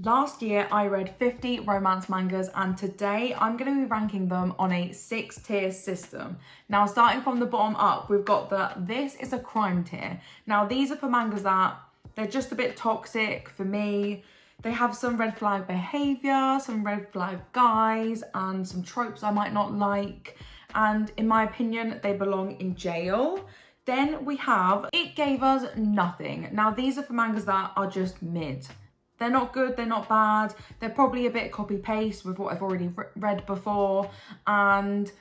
Last year, I read 50 romance mangas, and today I'm going to be ranking them on a 6-tier system. Now, starting from the bottom up, we've got this is a crime tier. Now, these are for mangas that they're just a bit toxic for me. They have some red flag behavior, some red flag guys, and some tropes I might not like. And in my opinion, they belong in jail. Then we have It Gave Us Nothing. Now, these are for mangas that are just mid. They're not good, they're not bad. They're probably a bit copy-paste with what I've already read before. And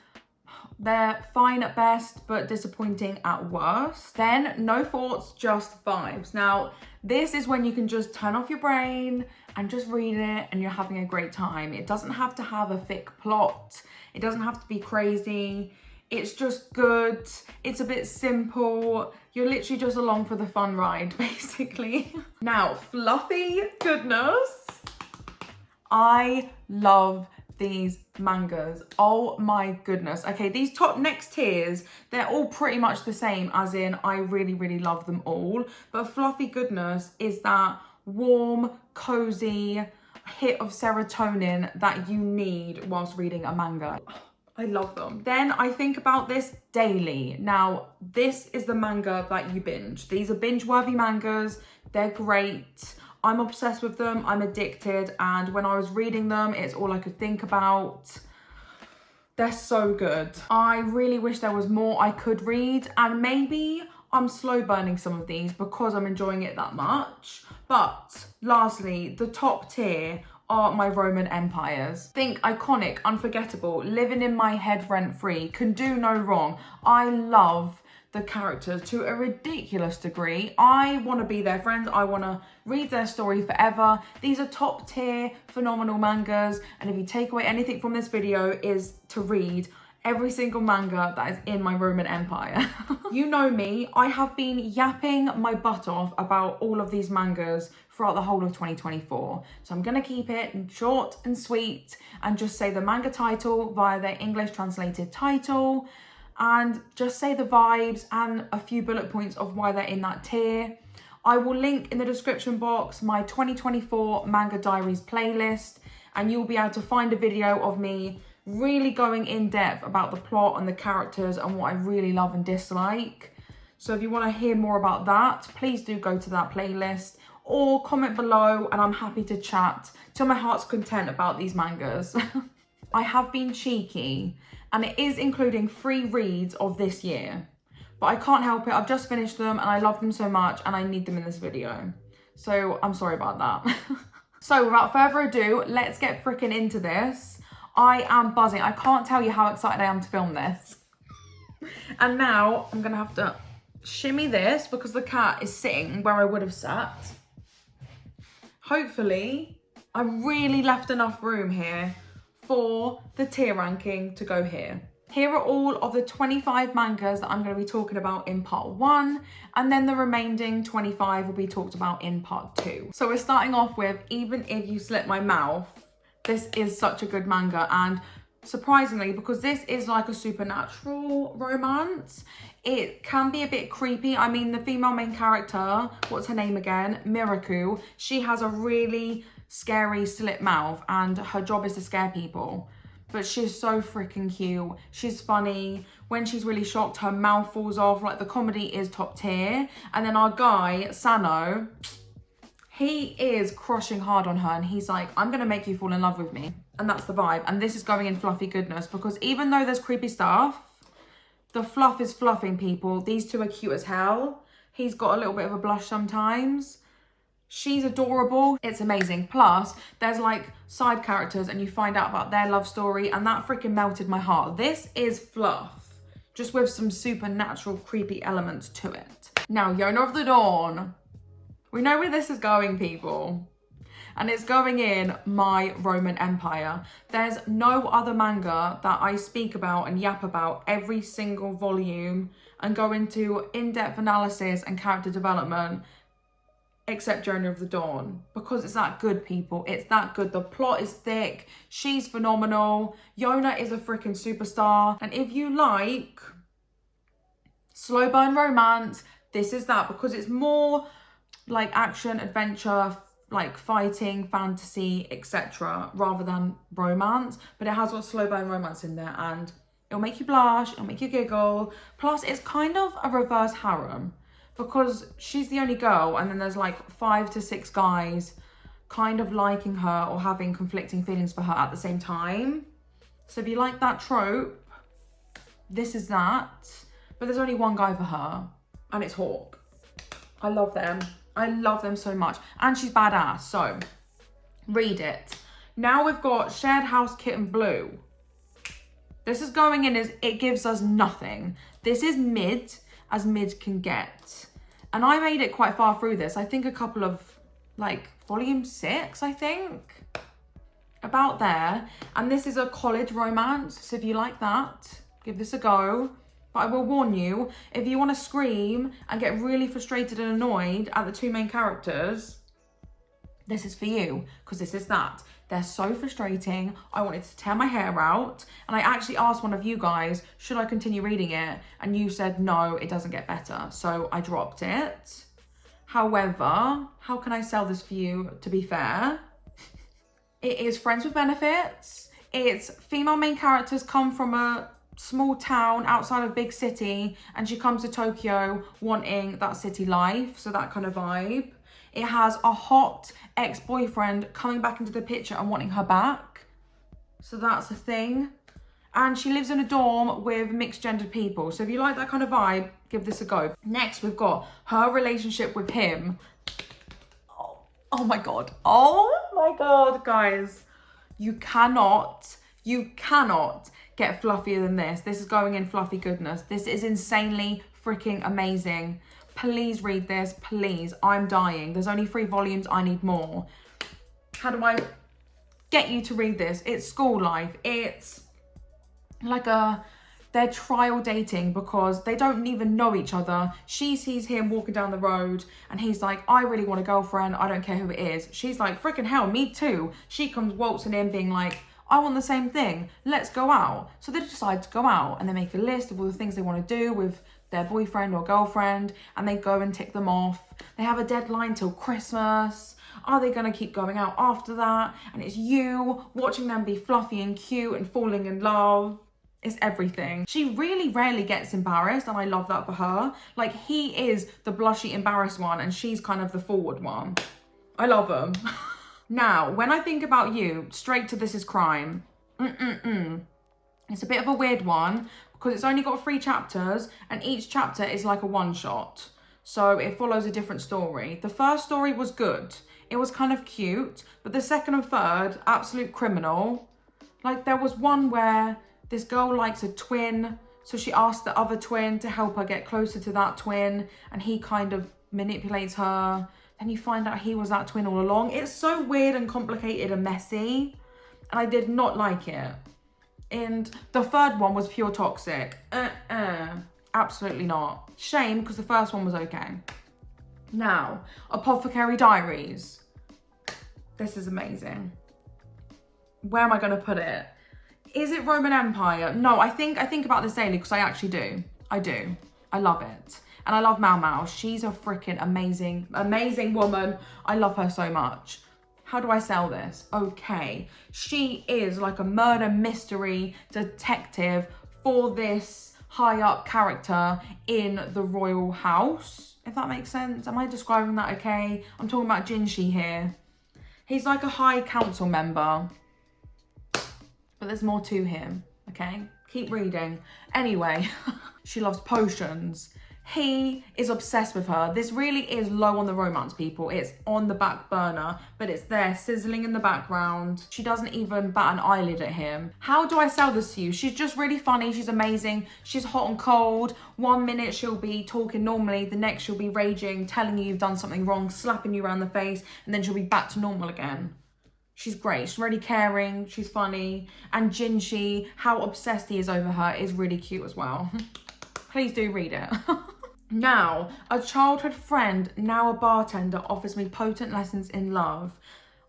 they're fine at best, but disappointing at worst. Then No Thoughts, Just Vibes. Now, this is when you can just turn off your brain and just read it and you're having a great time. It doesn't have to have a thick plot. It doesn't have to be crazy. It's just good. It's a bit simple. You're literally just along for the fun ride, basically. Now, fluffy goodness. I love these mangas. Oh my goodness. Okay, these top next tiers, they're all pretty much the same, as in I really, really love them all. But fluffy goodness is that warm, cozy hit of serotonin that you need whilst reading a manga. I love them. Then I think about this daily. Now, this is the manga that you binge. These are binge-worthy mangas. They're great. I'm obsessed with them. I'm addicted. And when I was reading them, it's all I could think about. They're so good. I really wish there was more I could read. And maybe I'm slow burning some of these because I'm enjoying it that much. But lastly, the top tier are my Roman empires. Think iconic, unforgettable, living in my head rent-free, can do no wrong. I love the characters to a ridiculous degree. I want to be their friends. I want to read their story forever. These are top tier, phenomenal mangas. And if you take away anything from this video, is to read every single manga that is in my Roman Empire. You know me, I have been yapping my butt off about all of these mangas throughout the whole of 2024. So I'm gonna keep it short and sweet and just say the manga title via their English translated title and just say the vibes and a few bullet points of why they're in that tier. I will link in the description box my 2024 Manga Diaries playlist, and you'll be able to find a video of me really going in depth about the plot and the characters and what I really love and dislike. So if you want to hear more about that, please do go to that playlist or comment below and I'm happy to chat to my heart's content about these mangas. I have been cheeky and it is including 3 reads of this year, but I can't help it. I've just finished them and I love them so much and I need them in this video. So I'm sorry about that. So without further ado, let's get freaking into this. I am buzzing. I can't tell you how excited I am to film this. And now I'm gonna have to shimmy this because the cat is sitting where I would have sat. Hopefully, I really left enough room here for the tier ranking to go here. Here are all of the 25 mangas that I'm going to be talking about in part 1, and then the remaining 25 will be talked about in part 2. So we're starting off with Even If You Slit My Mouth. This is such a good manga, and surprisingly, because this is like a supernatural romance, it can be a bit creepy. I mean, the female main character, what's her name again? Miraku. She has a really scary slit mouth and her job is to scare people. But she's so freaking cute. She's funny. When she's really shocked, her mouth falls off. Like, the comedy is top tier. And then our guy, Sano, he is crushing hard on her and he's like, I'm gonna make you fall in love with me. And that's the vibe. And this is going in fluffy goodness because even though there's creepy stuff, the fluff is fluffing, people. These two are cute as hell. He's got a little bit of a blush sometimes. She's adorable. It's amazing. Plus, there's like side characters and you find out about their love story and that freaking melted my heart. This is fluff, just with some supernatural creepy elements to it. Now, Yona of the Dawn. We know where this is going, people. And it's going in my Roman Empire. There's no other manga that I speak about and yap about every single volume and go into in-depth analysis and character development except Yona of the Dawn, because it's that good, people. It's that good. The plot is thick. She's phenomenal. Yona is a freaking superstar. And if you like slow burn romance, this is that, because it's more like action, adventure, like fighting, fantasy, etc. rather than romance, but it has got slow burn romance in there, and it'll make you blush, it'll make you giggle. Plus, it's kind of a reverse harem because she's the only girl and then there's like 5 to 6 guys kind of liking her or having conflicting feelings for her at the same time. So if you like that trope, this is that. But there's only one guy for her, and it's Hawk. I love them. I love them so much. And she's badass, so read it. Now we've got Shared House Kitten Blue. This is going in as it gives us nothing. This is mid, as mid can get. And I made it quite far through this. I think a couple of, like, volume 6, I think. About there. And this is a college romance, so if you like that, give this a go. But I will warn you, if you want to scream and get really frustrated and annoyed at the 2 main characters, this is for you, because this is that. They're so frustrating. I wanted to tear my hair out. And I actually asked one of you guys, should I continue reading it? And you said, no, it doesn't get better. So I dropped it. However, how can I sell this for you, to be fair? It is friends with benefits. It's female main characters come from a small town outside of big city, and she comes to Tokyo wanting that city life, so that kind of vibe. It has a hot ex-boyfriend coming back into the picture and wanting her back, so that's a thing. And she lives in a dorm with mixed gendered people, so if you like that kind of vibe, give this a go. Next, we've got her relationship with him. Oh my god, guys, you cannot get fluffier than this. This is going in fluffy goodness. This is insanely freaking amazing. Please read this, please. I'm dying. There's only 3 volumes. I need more. How do I get you to read this? It's school life. It's like they're trial dating because they don't even know each other. She sees him walking down the road and he's like, I really want a girlfriend. I don't care who it is. She's like, freaking hell, me too. She comes waltzing in being like, I want the same thing. Let's go out. So they decide to go out and they make a list of all the things they want to do with their boyfriend or girlfriend, and they go and tick them off. They have a deadline till Christmas. Are they going to keep going out after that? And it's you watching them be fluffy and cute and falling in love. It's everything. She really rarely gets embarrassed, and I love that for her. Like, he is the blushy, embarrassed one, and she's kind of the forward one. I love them. Now, when I think about you, straight to This Is Crime. It's a bit of a weird one because it's only got 3 chapters and each chapter is like a one-shot. So it follows a different story. The first story was good. It was kind of cute, but the second and third, absolute criminal. Like, there was one where this girl likes a twin, so she asked the other twin to help her get closer to that twin, and he kind of manipulates her. Then you find out he was that twin all along. It's so weird and complicated and messy, and I did not like it. And the third one was pure toxic. Absolutely not. Shame, because the first one was okay. Now, Apothecary Diaries. This is amazing. Where am I going to put it? Is it Roman Empire? No, I think about this daily because I actually do. I do. I love it. And I love Mau Mau. She's a freaking amazing, amazing woman. I love her so much. How do I sell this? Okay. She is like a murder mystery detective for this high up character in the royal house, if that makes sense. Am I describing that okay? I'm talking about Jinshi here. He's like a high council member, but there's more to him, okay? Keep reading. Anyway, she loves potions. He is obsessed with her. This really is low on the romance, people. It's on the back burner, but it's there sizzling in the background. She doesn't even bat an eyelid at him. How do I sell this to you? She's just really funny. She's amazing. She's hot and cold. 1 minute she'll be talking normally. The next she'll be raging, telling you you've done something wrong, slapping you around the face, and then she'll be back to normal again. She's great. She's really caring. She's funny. And Jinshi, how obsessed he is over her, is really cute as well. Please do read it. Now, a childhood friend, now a bartender, offers me potent lessons in love.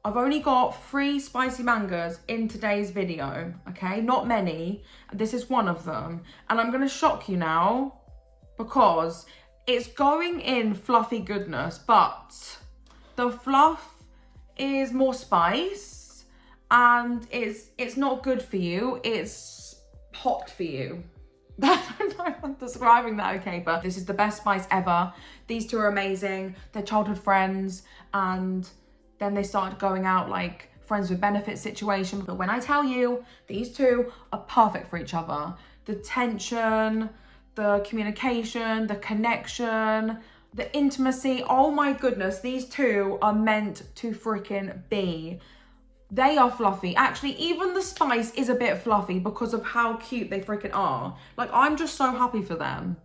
I've only got 3 spicy mangas in today's video, okay? Not many. This is one of them. And I'm going to shock you now because it's going in fluffy goodness, but the fluff is more spice, and it's not good for you, it's hot for you. I don't know if I'm describing that okay, but this is the best spice ever. These two are amazing. They're childhood friends, and then they started going out like friends with benefits situation. But when I tell you, these two are perfect for each other. The tension, the communication, the connection, the intimacy. Oh my goodness, these two are meant to freaking be. They are fluffy. Actually, even the spice is a bit fluffy because of how cute they freaking are. Like, I'm just so happy for them.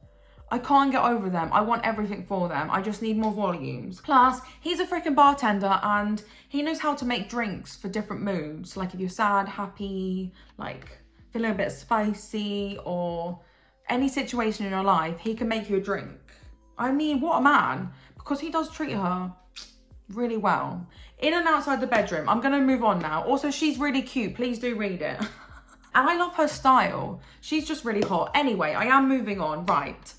I can't get over them. I want everything for them. I just need more volumes. Plus, he's a freaking bartender and he knows how to make drinks for different moods. Like if you're sad, happy, like feeling a bit spicy, or any situation in your life, he can make you a drink. I mean, what a man. Because he does treat her really well. In and outside the bedroom. I'm going to move on now. Also, she's really cute. Please do read it. And I love her style. She's just really hot. Anyway, I am moving on. Right.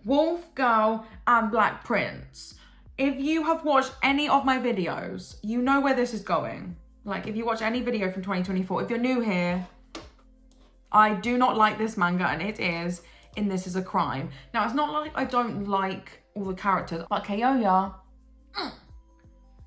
Wolf Girl and Black Prince. If you have watched any of my videos, you know where this is going. Like, if you watch any video from 2024, if you're new here, I do not like this manga, and it is in This Is a Crime. Now, it's not like I don't like all the characters, but Kaoya,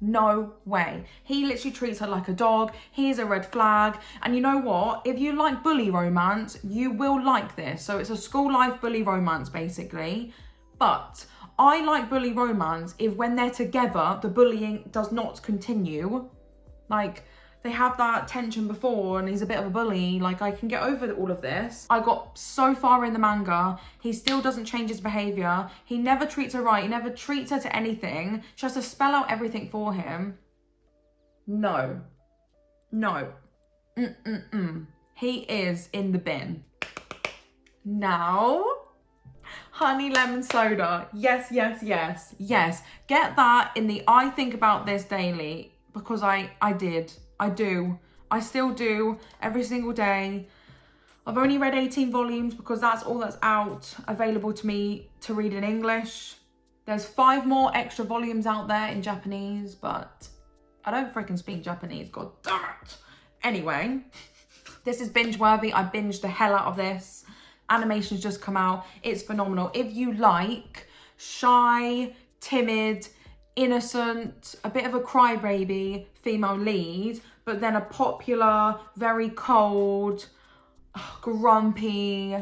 no way. He literally treats her like a dog. He is a red flag. And you know what? If you like bully romance, you will like this. So it's a school life bully romance, basically. But I like bully romance if when they're together, the bullying does not continue. Like, they have that tension before and he's a bit of a bully. Like, I can get over all of this. I got so far in the manga. He still doesn't change his behavior. He never treats her right. He never treats her to anything. She has to spell out everything for him. No. No. He is in the bin. Now, honey lemon soda. Yes, yes, yes, yes. Get that in the I think about this daily, because I did. I do. I still do every single day. I've only read 18 volumes because that's all that's out available to me to read in English. There's 5 more extra volumes out there in Japanese, but I don't freaking speak Japanese, god damn it. Anyway, this is binge worthy. I binged the hell out of this. Animation's just come out. It's phenomenal. If you like shy, timid, innocent, a bit of a crybaby female lead, but then a popular, very cold, grumpy,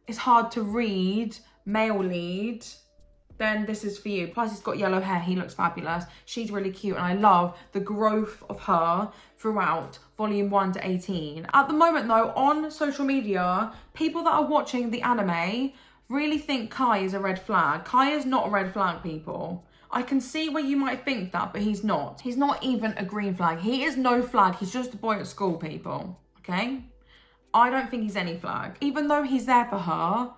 it's hard to read male lead, then this is for you. Plus, he's got yellow hair. He looks fabulous. She's really cute, and I love the growth of her throughout volume 1 to 18. At the moment, though, on social media, people that are watching the anime really think Kai is a red flag. Kai is not a red flag, people. I can see where you might think that, but he's not. He's not even a green flag. He is no flag. He's just a boy at school, people. Okay? I don't think he's any flag. Even though he's there for her,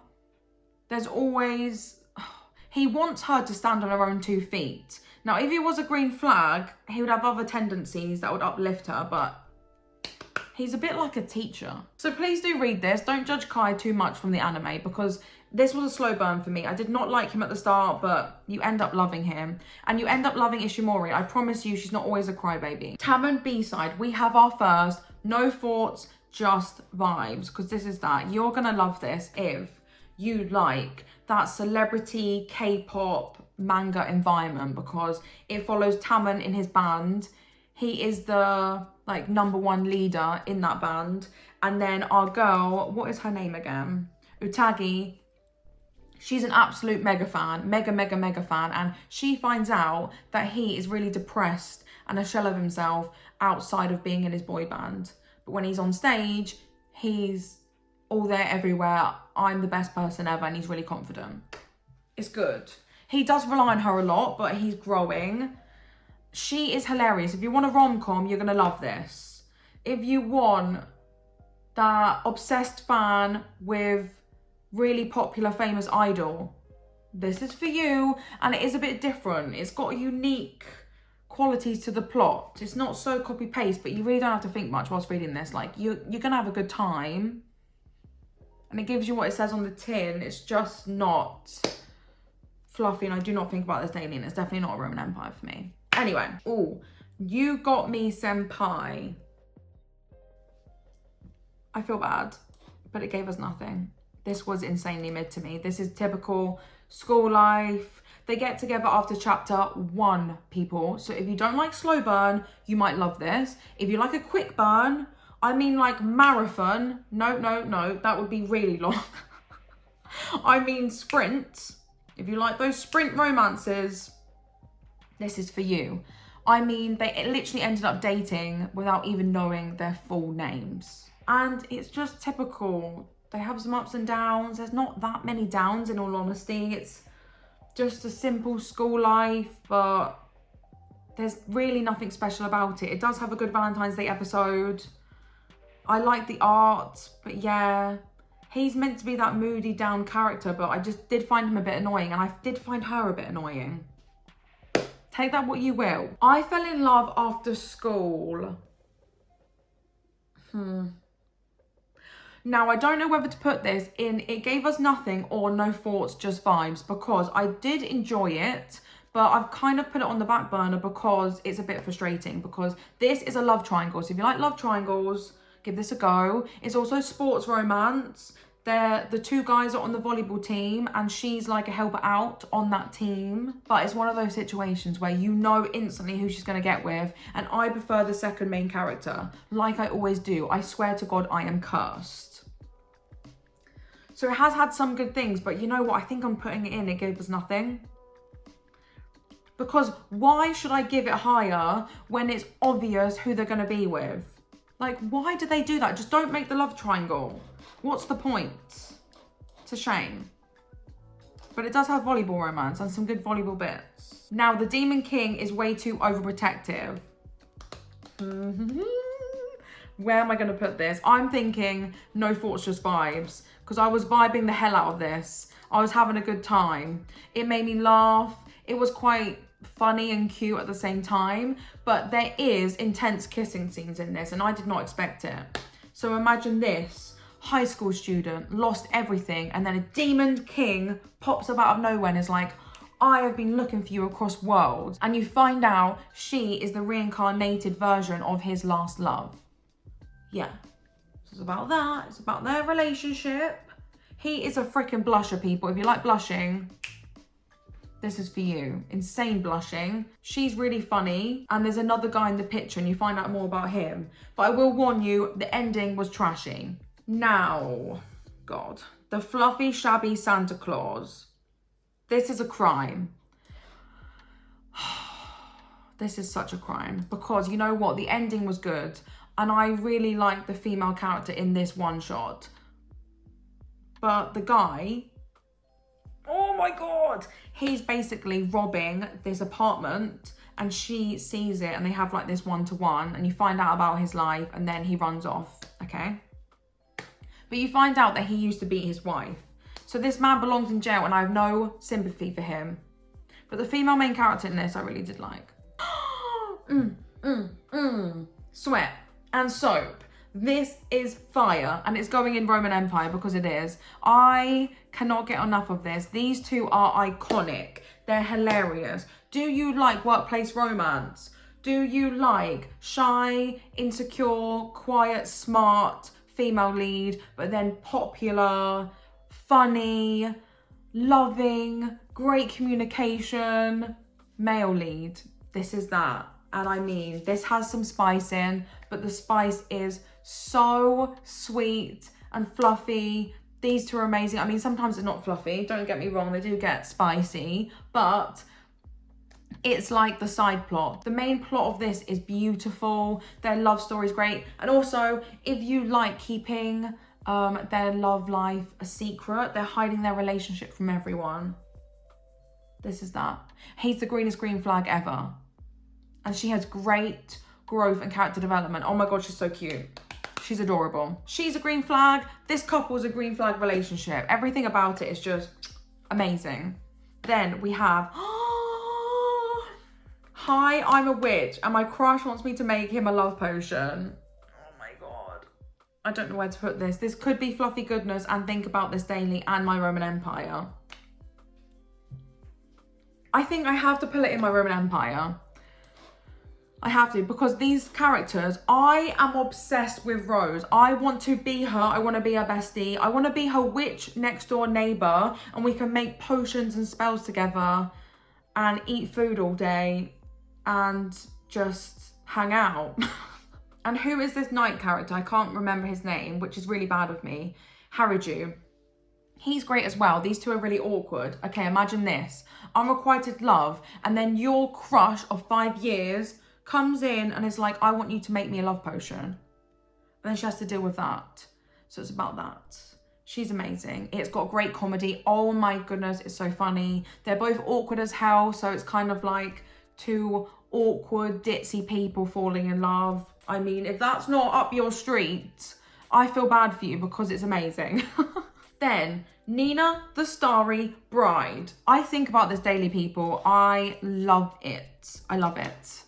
there's always... He wants her to stand on her own 2 feet. Now, if he was a green flag, he would have other tendencies that would uplift her, but he's a bit like a teacher. So please do read this. Don't judge Kai too much from the anime, because this was a slow burn for me. I did not like him at the start, but you end up loving him. And you end up loving Ishimori. I promise you, she's not always a crybaby. Tamon B-side, we have our first no thoughts, just vibes, because this is that. You're gonna love this if you like that celebrity K-pop manga environment, because it follows Tamon in his band. He is the like #1 leader in that band. And then our girl, what is her name again? Utagi. She's an absolute mega fan, mega fan. And she finds out that he is really depressed and a shell of himself outside of being in his boy band. But when he's on stage, he's all there everywhere. I'm the best person ever, and he's really confident. It's good. He does rely on her a lot, but he's growing. She is hilarious. If you want a rom-com, you're gonna love this. If you want that obsessed fan with really popular famous idol, this is for you. And it is a bit different. It's got unique qualities to the plot. It's not so copy-paste, but you really don't have to think much whilst reading this. Like, you're gonna have a good time. And it gives you what it says on the tin. It's just not fluffy, and I do not think about this daily, and it's definitely not a Roman Empire for me. Anyway, ooh, You Got Me Senpai. I feel bad, but it gave us nothing. This was insanely mid to me. This is typical school life. They get together after chapter 1, people. So if you don't like slow burn, you might love this. If you like a quick burn, I mean like marathon. No, that would be really long. I mean sprint. If you like those sprint romances, this is for you. I mean, they literally ended up dating without even knowing their full names. And it's just typical. They have some ups and downs. There's not that many downs, in all honesty. It's just a simple school life, but there's really nothing special about it. It does have a good Valentine's Day episode. I like the art, but yeah, he's meant to be that moody down character, but I just did find him a bit annoying, and I did find her a bit annoying. Take that what you will. I fell in love after school. Now, I don't know whether to put this in It Gave Us Nothing or No Thoughts, Just Vibes, because I did enjoy it, but I've kind of put it on the back burner because it's a bit frustrating, because this is a love triangle. So if you like love triangles, give this a go. It's also sports romance. The 2 guys are on the volleyball team and she's like a helper out on that team. But it's one of those situations where you know instantly who she's going to get with. And I prefer the second main character, like I always do. I swear to God, I am cursed. So it has had some good things, but you know what? I think I'm putting it in It Gave Us Nothing. Because why should I give it higher when it's obvious who they're going to be with? Like, why do they do that? Just don't make the love triangle. What's the point? It's a shame. But it does have volleyball romance and some good volleyball bits. Now, the Demon King is way too overprotective. Where am I going to put this? I'm thinking No Thoughts, Just Vibes. Because I was vibing the hell out of this. I was having a good time. It made me laugh. It was quite funny and cute at the same time. But there is intense kissing scenes in this, and I did not expect it. So imagine this. High school student, lost everything, and then a demon king pops up out of nowhere and is like, I have been looking for you across worlds. And you find out she is the reincarnated version of his last love. Yeah. So it's about that. It's about their relationship. He is a freaking blusher, people. If you like blushing, this is for you. Insane blushing. She's really funny. And there's another guy in the picture and you find out more about him. But I will warn you, the ending was trashy. Now, God, the fluffy, shabby Santa Claus. This is a crime. This is such a crime. Because you know what? The ending was good. And I really liked the female character in this one shot. But the guy, oh my God, he's basically robbing this apartment and she sees it and they have like this one-to-one and you find out about his life and then he runs off, okay? But you find out that he used to beat his wife. So this man belongs in jail and I have no sympathy for him. But the female main character in this I really did like. Sweat and soap. This is fire and it's going in Roman Empire because it is. I cannot get enough of this. These two are iconic. They're hilarious. Do you like workplace romance? Do you like shy, insecure, quiet, smart female lead, but then popular, funny, loving, great communication, male lead? This is that. And I mean, this has some spice in, but the spice is so sweet and fluffy. These two are amazing. I mean, sometimes it's not fluffy, don't get me wrong, they do get spicy, but it's like the side plot. The main plot of this is beautiful. Their love story is great. And also, if you like keeping their love life a secret, they're hiding their relationship from everyone. This is that. He's the greenest green flag ever. And she has great growth and character development. Oh my God, she's so cute. She's adorable. She's a green flag. This couple's a green flag relationship. Everything about it is just amazing. Then we have, hi, I'm a witch and my crush wants me to make him a love potion. Oh my God. I don't know where to put this. This could be fluffy goodness and Think About This Daily and My Roman Empire. I think I have to put it in My Roman Empire. I have to, because these characters, I am obsessed with Rose. I want to be her. I want to be her bestie. I want to be her witch next door neighbor, and we can make potions and spells together and eat food all day and just hang out. And who is this knight character? I can't remember his name, which is really bad of me. Haruju. He's great as well. These two are really awkward. Okay, imagine this. Unrequited love, and then your crush of 5 years comes in and is like, I want you to make me a love potion. And then she has to deal with that. So it's about that. She's amazing. It's got great comedy. Oh my goodness, it's so funny. They're both awkward as hell, so it's kind of like two awkward, ditzy people falling in love. I mean, if that's not up your street, I feel bad for you because it's amazing. Then, Nina, the Starry Bride. I think about this daily, people. I love it. I love it.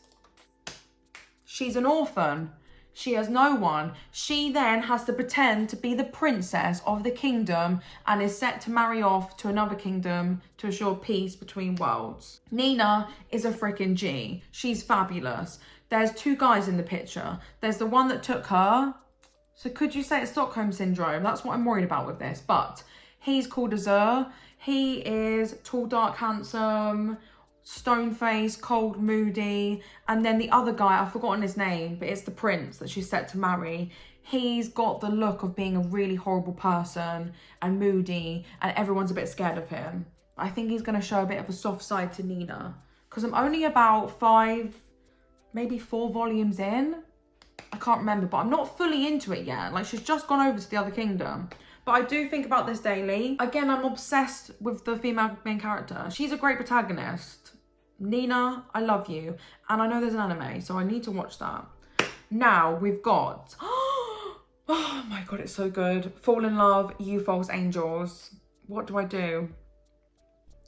She's an orphan. She has no one. She then has to pretend to be the princess of the kingdom and is set to marry off to another kingdom to assure peace between worlds. Nina is a freaking G. She's fabulous. There's 2 guys in the picture. There's the one that took her. So could you say it's Stockholm Syndrome? That's what I'm worried about with this. But he's called Azur. He is tall, dark, handsome, stone face, cold, moody. And then the other guy, I've forgotten his name, but it's the prince that she's set to marry. He's got the look of being a really horrible person and moody, and everyone's a bit scared of him. I think he's going to show a bit of a soft side to Nina, because I'm only about 5, maybe 4 volumes in. I can't remember, but I'm not fully into it yet. Like, she's just gone over to the other kingdom. But I do think about this daily. Again, I'm obsessed with the female main character. She's a great protagonist. Nina, I love you. And I know there's an anime, so I need to watch that. Now, we've got... Oh my god, it's so good. Fall in Love, You False Angels. What do I do?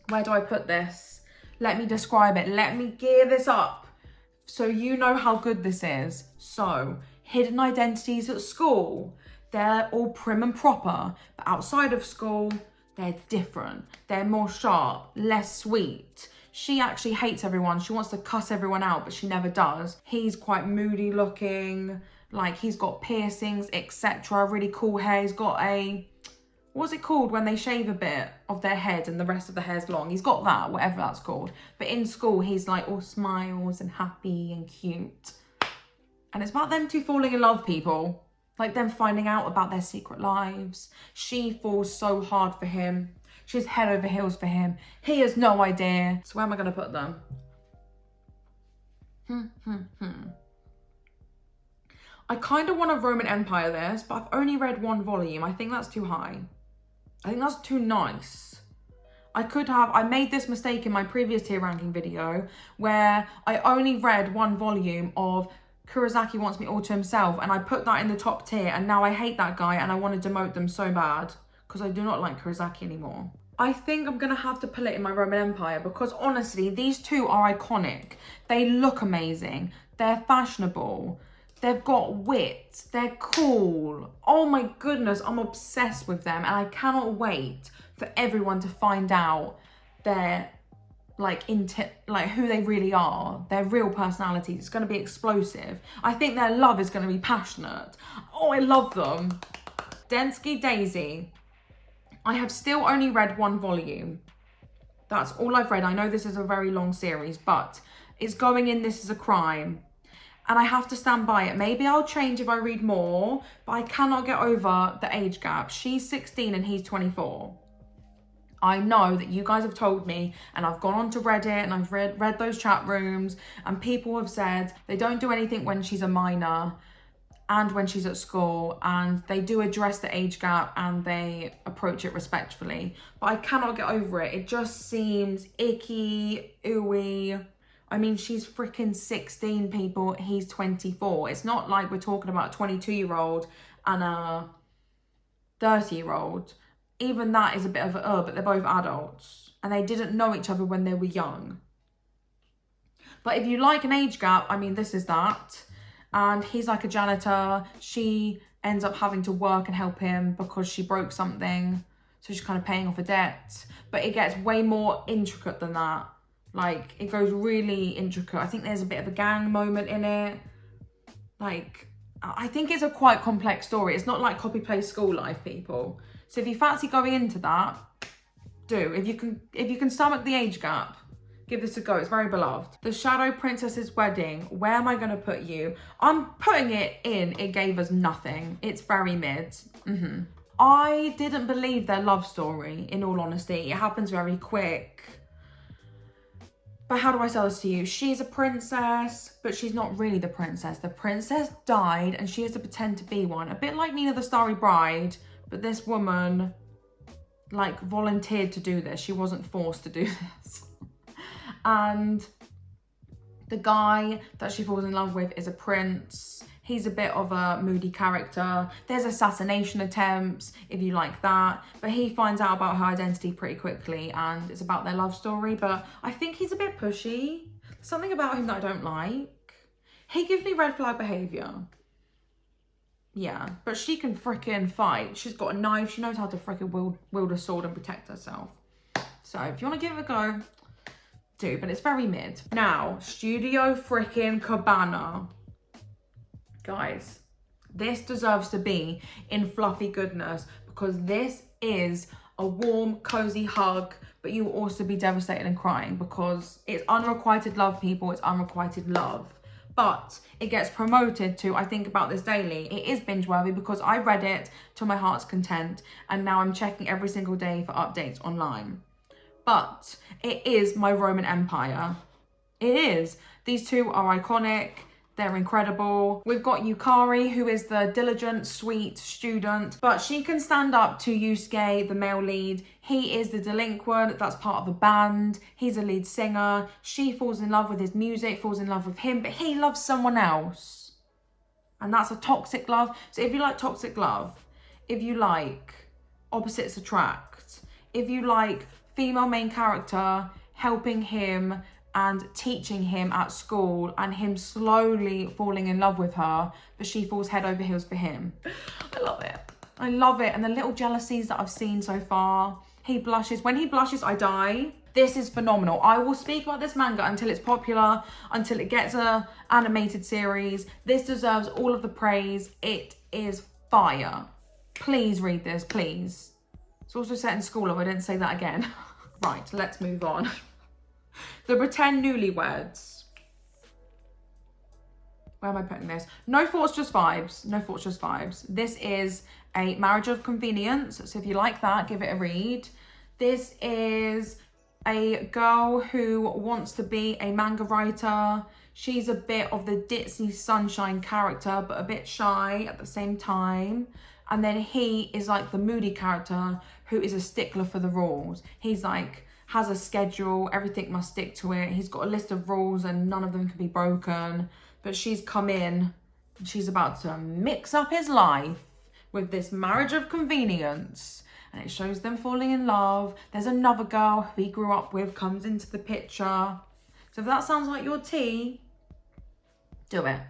Where do I put this? Let me describe it. Let me gear this up so you know how good this is. So, hidden identities at school. They're all prim and proper, but outside of school, they're different. They're more sharp, less sweet. She actually hates everyone. She wants to cuss everyone out, but she never does. He's quite moody looking, like he's got piercings, etc. Really cool hair. He's got a, what's it called when they shave a bit of their head and the rest of the hair's long? He's got that, whatever that's called. But in school, he's like all smiles and happy and cute. And it's about them two falling in love, people. Like them finding out about their secret lives. She falls so hard for him. She's head over heels for him. He has no idea. So where am I going to put them? I kind of want a Roman Empire this, but I've only read 1 volume. I think that's too high. I think that's too nice. I made this mistake in my previous tier ranking video where I only read 1 volume of Kurosaki Wants Me All to Himself, and I put that in the top tier, and now I hate that guy and I want to demote them so bad because I do not like Kurosaki anymore. I think I'm going to have to put it in my Roman Empire because honestly, these two are iconic. They look amazing. They're fashionable. They've got wit. They're cool. Oh my goodness, I'm obsessed with them, and I cannot wait for everyone to find out their who they really are, their real personalities. It's going to be explosive. I think their love is going to be passionate. Oh, I love them. Densky Daisy. I have still only read 1 volume. That's all I've read. I know this is a very long series, but it's going in This Is a Crime. And I have to stand by it. Maybe I'll change if I read more, but I cannot get over the age gap. She's 16 and he's 24. I know that you guys have told me, and I've gone onto Reddit and I've read those chat rooms, and people have said they don't do anything when she's a minor and when she's at school, and they do address the age gap and they approach it respectfully. But I cannot get over it. It just seems icky, ooey. I mean, she's freaking 16, people. He's 24. It's not like we're talking about a 22-year-old and a 30-year-old. Even that is a bit of a but they're both adults. And they didn't know each other when they were young. But if you like an age gap, I mean, this is that. And he's like a janitor. She ends up having to work and help him because she broke something. So she's kind of paying off a debt. But it gets way more intricate than that. Like, it goes really intricate. I think there's a bit of a gang moment in it. Like, I think it's a quite complex story. It's not like copy-paste school life, people. So if you fancy going into that, do. If you can stomach the age gap, give this a go. It's very beloved. The Shadow Princess's Wedding. Where am I going to put you? I'm putting it in It Gave Us Nothing. It's very mid. I didn't believe their love story, in all honesty. It happens very quick. But how do I sell this to you? She's a princess, but she's not really the princess. The princess died and she has to pretend to be one. A bit like Nina the Starry Bride, but this woman, like, volunteered to do this. She wasn't forced to do this. And the guy that she falls in love with is a prince. He's a bit of a moody character. There's assassination attempts, if you like that. But he finds out about her identity pretty quickly and it's about their love story. But I think he's a bit pushy. Something about him that I don't like. He gives me red flag behaviour. Yeah, but she can frickin' fight. She's got a knife. She knows how to frickin' wield a sword and protect herself. So if you want to give it a go, do. But it's very mid. Now, Studio frickin' Cabana. Guys, this deserves to be in fluffy goodness because this is a warm, cozy hug, but you will also be devastated and crying because it's unrequited love, people. It's unrequited love. But it gets promoted to I think about this daily. It is binge-worthy because I read it to my heart's content and now I'm checking every single day for updates online. But it is my Roman Empire. It is. These two are iconic. They're incredible. We've got Yukari, who is the diligent, sweet student, but she can stand up to Yusuke, the male lead. He is the delinquent, that's part of a band. He's a lead singer. She falls in love with his music, falls in love with him, but he loves someone else. And that's a toxic love. So if you like toxic love, if you like opposites attract, if you like female main character helping him and teaching him at school and him slowly falling in love with her, but she falls head over heels for him. I love it. I love it. And the little jealousies that I've seen so far. He blushes. When he blushes, I die. This is phenomenal. I will speak about this manga until it's popular, until it gets a animated series. This deserves all of the praise. It is fire. Please read this, please. It's also set in school, if I didn't say that again. Right, let's move on. The Pretend Newlyweds. Where am I putting this? No Thoughts, Just Vibes. No Thoughts, Just Vibes. This is a marriage of convenience. So if you like that, give it a read. This is a girl who wants to be a manga writer. She's a bit of the ditzy sunshine character, but a bit shy at the same time. And then he is like the moody character who is a stickler for the rules. He's like, has a schedule, everything must stick to it. He's got a list of rules and none of them can be broken. But she's come in, and she's about to mix up his life with this marriage of convenience. And it shows them falling in love. There's another girl who he grew up with, comes into the picture. So if that sounds like your tea, do it.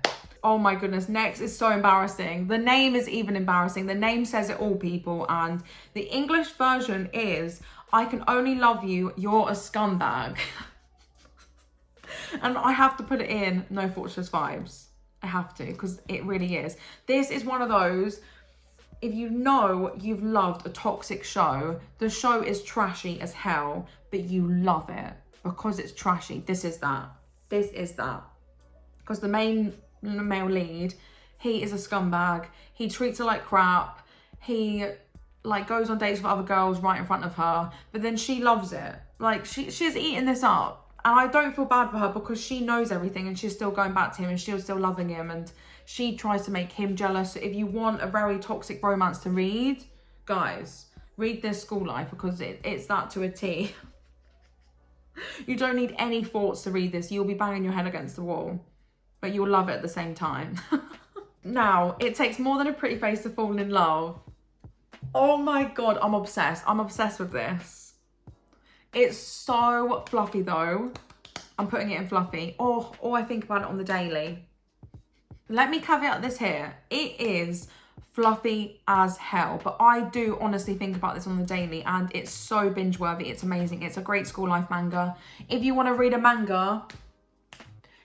Oh my goodness, next is so embarrassing. The name is even embarrassing. The name says it all, people. And the English version is, I Can Only Love You, You're a Scumbag. And I have to put it in No Thoughts, Just Vibes. I have to, because it really is. This is one of those, if you know you've loved a toxic show, the show is trashy as hell, but you love it because it's trashy. This is that. This is that. Because the main male lead, he is a scumbag. He treats her like crap. He like goes on dates with other girls right in front of her, but then she loves it. Like she's eating this up. And I don't feel bad for her because she knows everything and she's still going back to him and she's still loving him and she tries to make him jealous. So if you want a very toxic romance to read, guys, read this school life because it's that to a T. You don't need any thoughts to read this. You'll be banging your head against the wall, but you'll love it at the same time. Now, it takes more than a pretty face to fall in love. Oh my God, I'm obsessed. I'm obsessed with this. It's so fluffy though. I'm putting it in fluffy. Oh, I think about it on the daily. Let me caveat this here. It is fluffy as hell. But I do honestly think about this on the daily, and it's so binge worthy. It's amazing. It's a great school life manga. If you want to read a manga,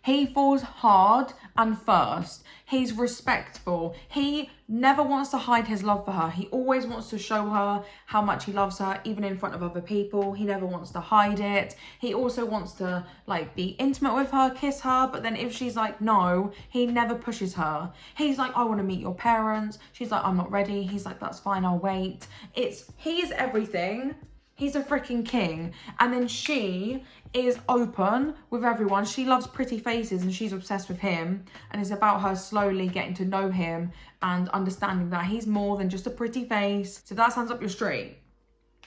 he falls hard and first. He's respectful. He never wants to hide his love for her. He always wants to show her how much he loves her, even in front of other people. He never wants to hide it. He also wants to like be intimate with her, kiss her, but then if she's like, no, he never pushes her. He's like, I want to meet your parents. She's like, I'm not ready. He's like, that's fine, I'll wait. He's everything. He's a freaking king. And then she is open with everyone. She loves pretty faces and she's obsessed with him. And it's about her slowly getting to know him and understanding that he's more than just a pretty face. So that sounds up your street.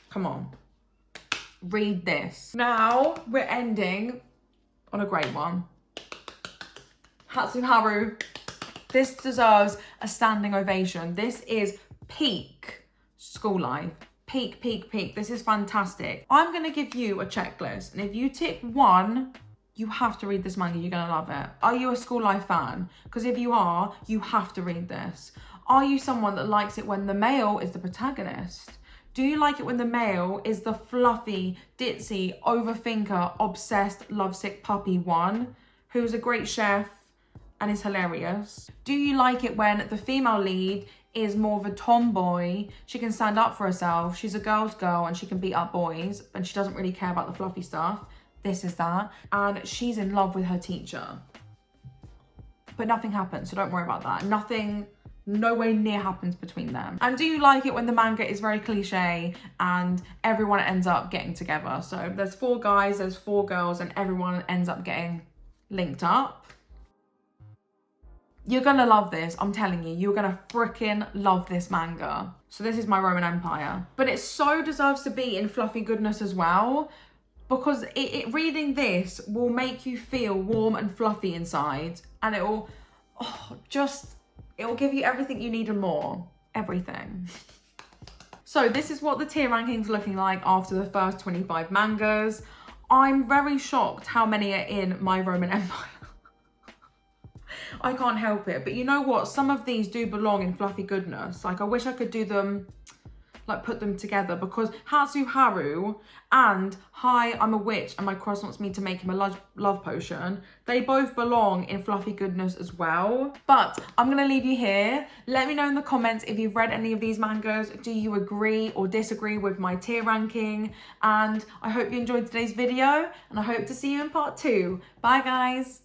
Come on. Read this. Now we're ending on a great one. Hatsu Haru. This deserves a standing ovation. This is peak school life. Peak, peak, peak. This is fantastic. I'm going to give you a checklist. And if you tick 1, you have to read this manga. You're going to love it. Are you a school life fan? Because if you are, you have to read this. Are you someone that likes it when the male is the protagonist? Do you like it when the male is the fluffy, ditzy, overthinker, obsessed, lovesick puppy one who's a great chef and is hilarious? Do you like it when the female lead is more of a tomboy? She can stand up for herself. She's a girl's girl and she can beat up boys and she doesn't really care about the fluffy stuff. This is that. And she's in love with her teacher. But nothing happens, so don't worry about that. Nothing, nowhere near happens between them. And do you like it when the manga is very cliche and everyone ends up getting together? So there's 4 guys, there's 4 girls, and everyone ends up getting linked up. You're gonna love this, I'm telling you. You're gonna freaking love this manga. So this is My Roman Empire. But it so deserves to be in fluffy goodness as well, because reading this will make you feel warm and fluffy inside, and it will give you everything you need and more. Everything. So this is what the tier ranking's looking like after the first 25 mangas. I'm very shocked how many are in My Roman Empire. I can't help it. But you know what? Some of these do belong in fluffy goodness. Like, I wish I could do them, like put them together, because Hatsu Haru and Hi, I'm a Witch and my crush wants me to make him a love potion, they both belong in fluffy goodness as well. But I'm going to leave you here. Let me know in the comments if you've read any of these mangas. Do you agree or disagree with my tier ranking? And I hope you enjoyed today's video and I hope to see you in part 2. Bye guys.